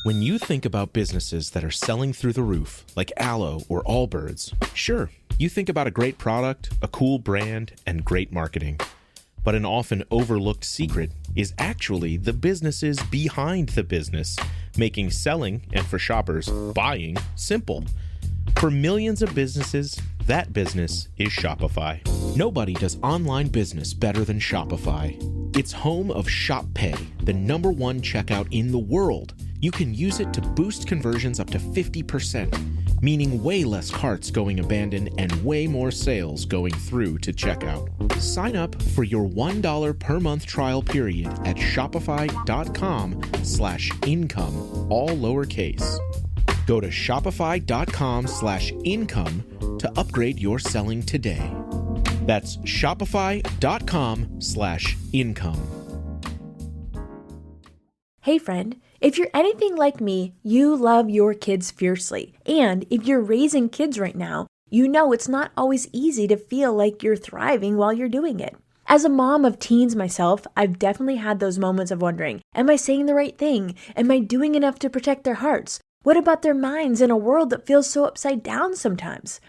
When you think about businesses that are selling through the roof, like Aloe or Allbirds, sure, you think about a great product, a cool brand, and great marketing. But an often overlooked secret is actually the businesses behind the business, making selling, and for shoppers, buying, simple. For millions of businesses, that business is Shopify. Nobody does online business better than Shopify. It's home of Shop Pay, the #1 checkout in the world. You can use it to boost conversions up to 50%, meaning way less carts going abandoned and way more sales going through to checkout. Sign up for your $1 per month trial period at shopify.com/income, all lowercase. Go to shopify.com/income to upgrade your selling today. That's shopify.com/income. Hey friend, if you're anything like me, you love your kids fiercely. And if you're raising kids right now, you know it's not always easy to feel like you're thriving while you're doing it. As a mom of teens myself, I've definitely had those moments of wondering, am I saying the right thing? Am I doing enough to protect their hearts? What about their minds in a world that feels so upside down sometimes?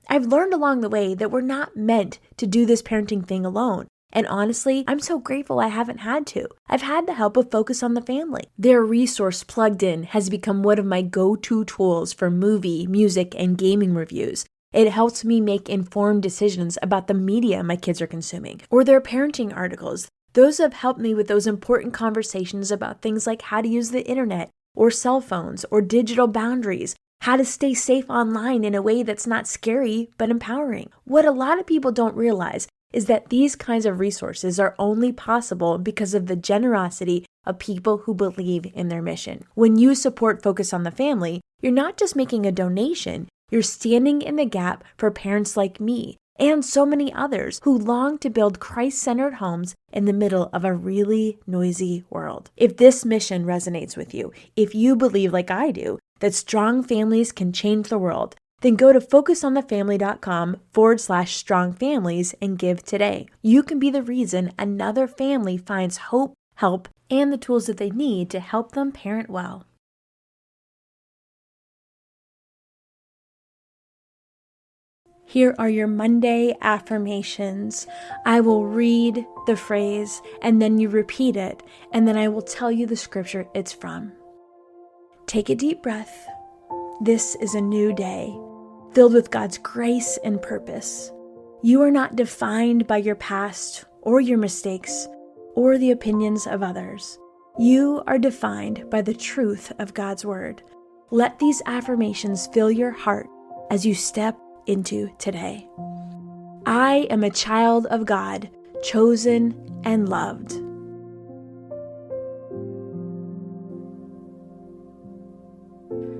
I've learned along the way that we're not meant to do this parenting thing alone. And honestly, I'm so grateful I haven't had to. I've had the help of Focus on the Family. Their resource Plugged In has become one of my go-to tools for movie, music, and gaming reviews. It helps me make informed decisions about the media my kids are consuming, or their parenting articles. Those have helped me with those important conversations about things like how to use the internet, or cell phones, or digital boundaries, how to stay safe online in a way that's not scary but empowering. What a lot of people don't realize is that these kinds of resources are only possible because of the generosity of people who believe in their mission. When you support Focus on the Family, you're not just making a donation, you're standing in the gap for parents like me and so many others who long to build Christ-centered homes in the middle of a really noisy world. If this mission resonates with you, if you believe like I do, that strong families can change the world, then go to focusonthefamily.com/strongfamilies and give today. You can be the reason another family finds hope, help, and the tools that they need to help them parent well. Here are your Monday affirmations. I will read the phrase and then you repeat it, and then I will tell you the scripture it's from. Take a deep breath. This is a new day, filled with God's grace and purpose. You are not defined by your past or your mistakes or the opinions of others. You are defined by the truth of God's word. Let these affirmations fill your heart as you step into today. I am a child of God, chosen and loved.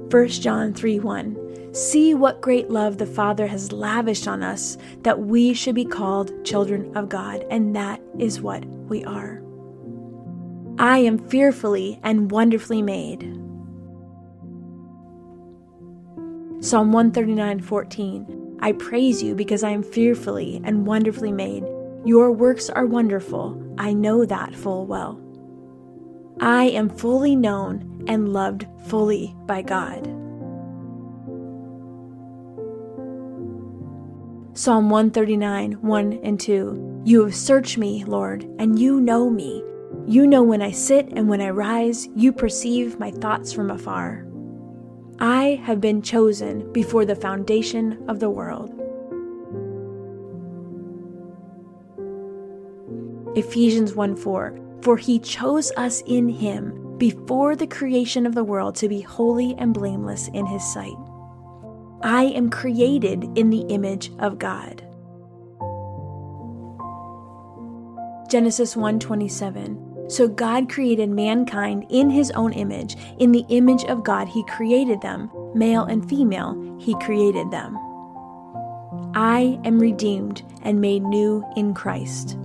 First John 3:1. See what great love the Father has lavished on us, that we should be called children of God, and that is what we are. I am fearfully and wonderfully made. Psalm 139:14. I praise you because I am fearfully and wonderfully made. Your works are wonderful. I know that full well. I am fully known and loved fully by God. Psalm 139:1-2. You have searched me, Lord, and you know me. You know when I sit and when I rise. You perceive my thoughts from afar. I have been chosen before the foundation of the world. Ephesians 1:4. For he chose us in him before the creation of the world to be holy and blameless in his sight. I am created in the image of God. Genesis 1:27. So God created mankind in his own image. In the image of God he created them. Male and female he created them. I am redeemed and made new in Christ.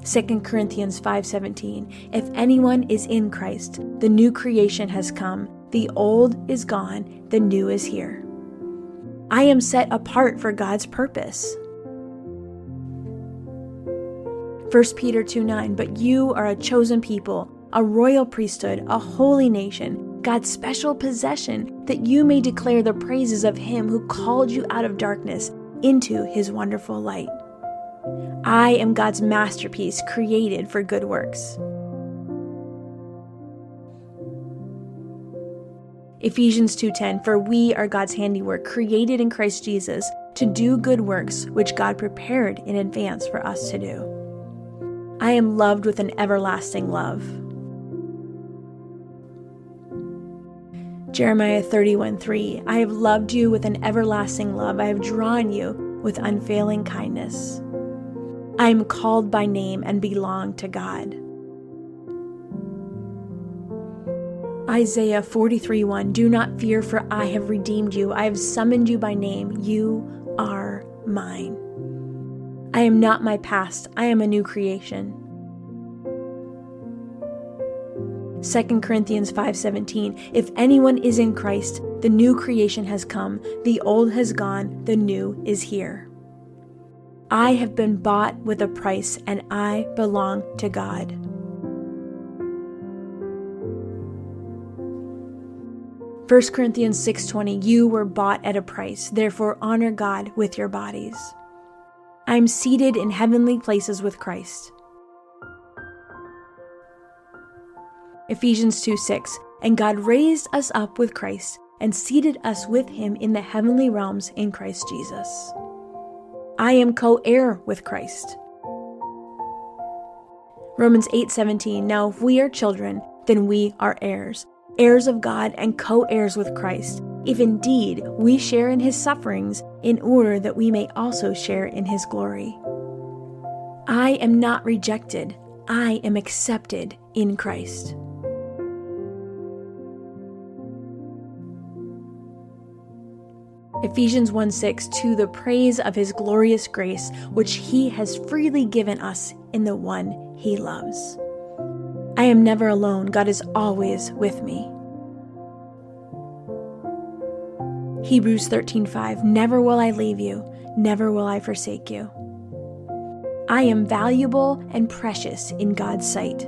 2 Corinthians 5:17. If anyone is in Christ, the new creation has come. The old is gone, the new is here. I am set apart for God's purpose. 1 Peter 2:9. But you are a chosen people, a royal priesthood, a holy nation, God's special possession, that you may declare the praises of him who called you out of darkness into his wonderful light. I am God's masterpiece, created for good works. Ephesians 2:10, for we are God's handiwork, created in Christ Jesus to do good works, which God prepared in advance for us to do. I am loved with an everlasting love. Jeremiah 31:3, I have loved you with an everlasting love. I have drawn you with unfailing kindness. I am called by name and belong to God. Isaiah 43:1, do not fear, for I have redeemed you. I have summoned you by name. You are mine. I am not my past. I am a new creation. 2 Corinthians 5:17, if anyone is in Christ, the new creation has come. The old has gone. The new is here. I have been bought with a price, and I belong to God. First Corinthians 6:20, you were bought at a price, therefore honor God with your bodies. I am seated in heavenly places with Christ. Ephesians 2:6, and God raised us up with Christ and seated us with him in the heavenly realms in Christ Jesus. I am co-heir with Christ. Romans 8:17, now if we are children, then we are heirs, heirs of God and co-heirs with Christ, if indeed we share in his sufferings, in order that we may also share in his glory. I am not rejected. I am accepted in Christ. Ephesians 1:6, to the praise of his glorious grace, which he has freely given us in the one he loves. I am never alone. God is always with me. Hebrews 13:5, never will I leave you, never will I forsake you. I am valuable and precious in God's sight.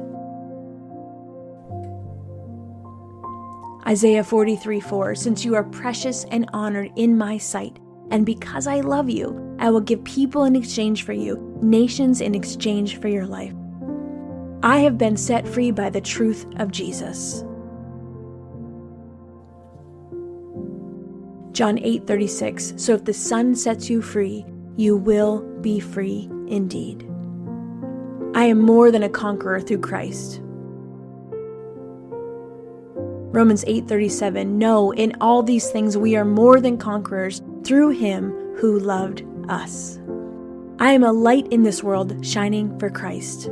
Isaiah 43:4, since you are precious and honored in my sight, and because I love you, I will give people in exchange for you, nations in exchange for your life. I have been set free by the truth of Jesus. John 8:36, so if the Son sets you free, you will be free indeed. I am more than a conqueror through Christ. Romans 8:37, no, in all these things we are more than conquerors through him who loved us. I am a light in this world, shining for Christ.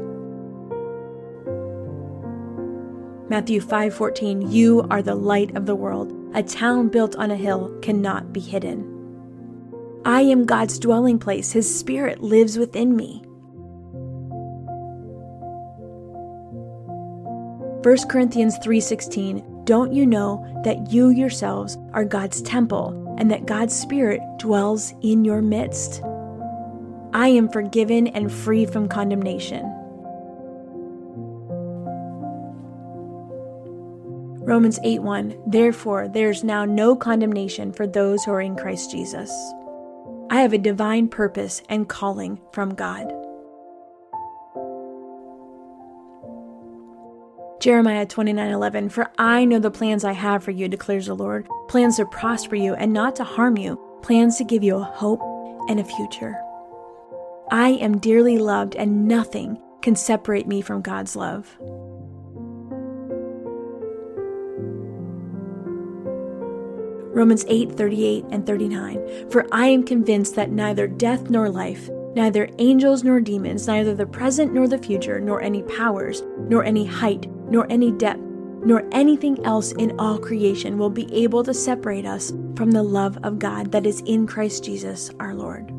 Matthew 5:14, you are the light of the world. A town built on a hill cannot be hidden. I am God's dwelling place. His Spirit lives within me. 1 Corinthians 3:16, don't you know that you yourselves are God's temple and that God's Spirit dwells in your midst? I am forgiven and free from condemnation. Romans 8:1, therefore there's now no condemnation for those who are in Christ Jesus. I have a divine purpose and calling from God. Jeremiah 29:11, for I know the plans I have for you, declares the Lord, plans to prosper you and not to harm you, plans to give you a hope and a future. I am dearly loved and nothing can separate me from God's love. Romans 8:38 and 39, for I am convinced that neither death nor life, neither angels nor demons, neither the present nor the future, nor any powers, nor any height, nor any depth, nor anything else in all creation will be able to separate us from the love of God that is in Christ Jesus our Lord.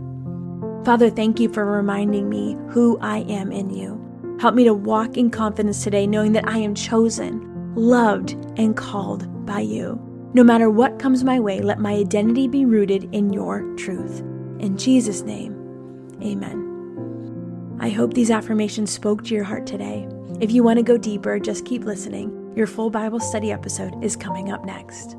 Father, thank you for reminding me who I am in you. Help me to walk in confidence today, knowing that I am chosen, loved, and called by you. No matter what comes my way, let my identity be rooted in your truth. In Jesus' name, amen. I hope these affirmations spoke to your heart today. If you want to go deeper, just keep listening. Your full Bible study episode is coming up next.